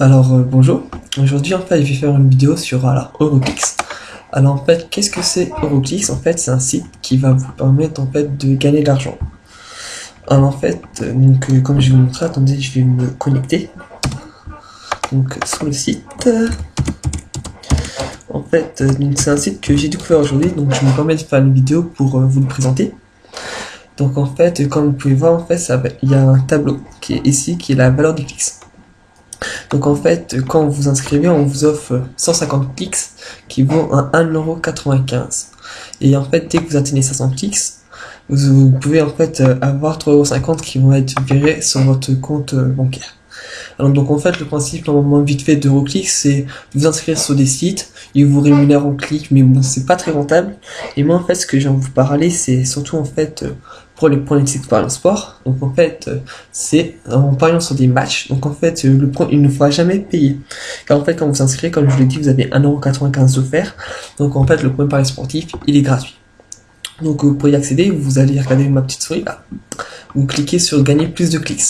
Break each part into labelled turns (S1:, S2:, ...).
S1: Alors bonjour, aujourd'hui en fait je vais faire une vidéo sur Euroclix. Alors en fait qu'est-ce que c'est Euroclix? En fait c'est un site qui va vous permettre en fait de gagner de l'argent. Alors en fait comme je vais vous montrer, attendez, je vais me connecter donc sur le site. En fait donc c'est un site que j'ai découvert aujourd'hui, donc je me permets de faire une vidéo pour vous le présenter. Donc en fait comme vous pouvez voir, en fait il y a un tableau qui est ici qui est la valeur des clics. Donc en fait, quand vous vous inscrivez, on vous offre 150 clics qui vont à 1,95 €. Et en fait, dès que vous atteignez 500 clics, vous pouvez en fait avoir 3,50 € qui vont être virés sur votre compte bancaire. Alors donc en fait, le principe normalement vite fait d'Euroclix, c'est de vous inscrire sur des sites, ils vous rémunèrent en clics, mais bon, c'est pas très rentable. Et moi en fait, ce que j'ai envie de vous parler, c'est surtout en fait pour les sites par le sport. Donc en fait, c'est en pariant sur des matchs. Donc en fait, le point, il ne faudra jamais payer. Car en fait, quand vous vous inscrivez, comme je l'ai dit, vous avez 1,95 € offert. Donc en fait, le point pari sportif, il est gratuit. Donc pour y accéder, vous allez regarder ma petite souris là. Vous cliquez sur gagner plus de clics.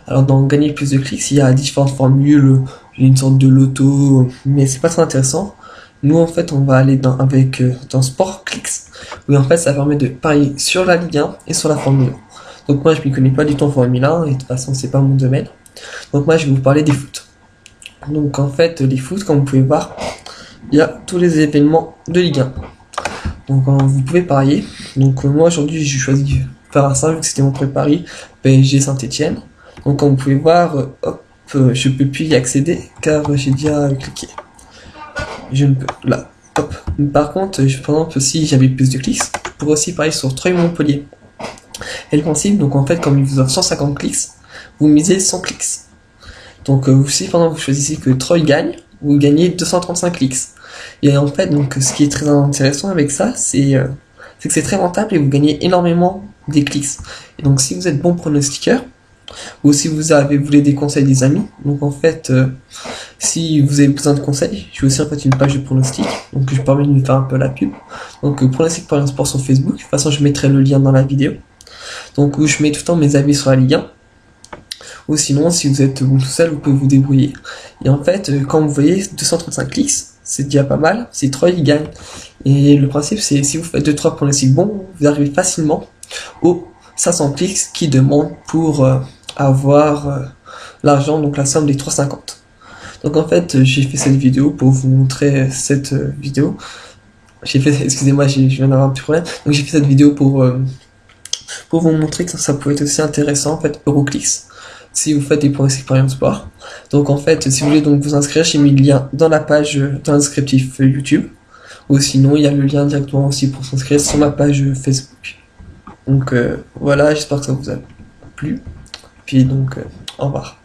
S1: Alors dans gagner plus de clics, il y a différentes formules, il y a une sorte de loto, mais c'est pas très intéressant. Nous en fait on va aller dans Sport Clics, où en fait ça permet de parier sur la Ligue 1 et sur la Formule 1. Donc moi je m'y connais pas du tout en Formule 1, et de toute façon c'est pas mon domaine. Donc moi je vais vous parler des foot. Donc en fait les foot, comme vous pouvez voir, il y a tous les événements de Ligue 1. Donc vous pouvez parier. Donc moi aujourd'hui j'ai choisi de faire un simple, vu que c'était mon préparé, PSG Saint-Etienne. Donc comme vous pouvez voir, hop, je peux plus y accéder car j'ai déjà cliqué. Je ne peux, là, hop. Par contre, par exemple, si j'avais plus de clics, je pourrais aussi parier sur Troyes Montpellier. Et le principe, donc en fait, comme il vous offre 150 clics, vous misez 100 clics. Donc si pendant vous choisissez que Troyes gagne, vous gagnez 235 clics. Et en fait, donc ce qui est très intéressant avec ça, c'est que c'est très rentable et vous gagnez énormément des clics. Et donc si vous êtes bon pronostiqueur, ou si vous voulez des conseils des amis, donc en fait si vous avez besoin de conseils, j'ai aussi en fait une page de pronostic, donc je permets de me faire un peu la pub. Donc pronostic par un sport sur Facebook, de toute façon je mettrai le lien dans la vidéo. Donc où je mets tout le temps mes avis sur la Ligue 1. Ou sinon si vous êtes tout seul, vous pouvez vous débrouiller. Et en fait quand vous voyez 235 clics, c'est déjà pas mal, c'est 3 ils gagnent. Et le principe c'est si vous faites 2-3 pronostics bons, vous arrivez facilement aux 500 clics qui demandent pour avoir l'argent, donc la somme des 3,50. Donc en fait j'ai fait cette vidéo pour vous montrer cette vidéo. Excusez-moi, je viens d'avoir un petit problème. Donc j'ai fait cette vidéo pour vous montrer que ça pouvait être aussi intéressant en fait, Euroclix, si vous faites des pronostics par exemple sport. Donc en fait si vous voulez donc vous inscrire, j'ai mis le lien dans la page, dans le descriptif YouTube, ou sinon il y a le lien directement aussi pour s'inscrire sur ma page Facebook. Donc voilà, j'espère que ça vous a plu. Puis donc, au revoir.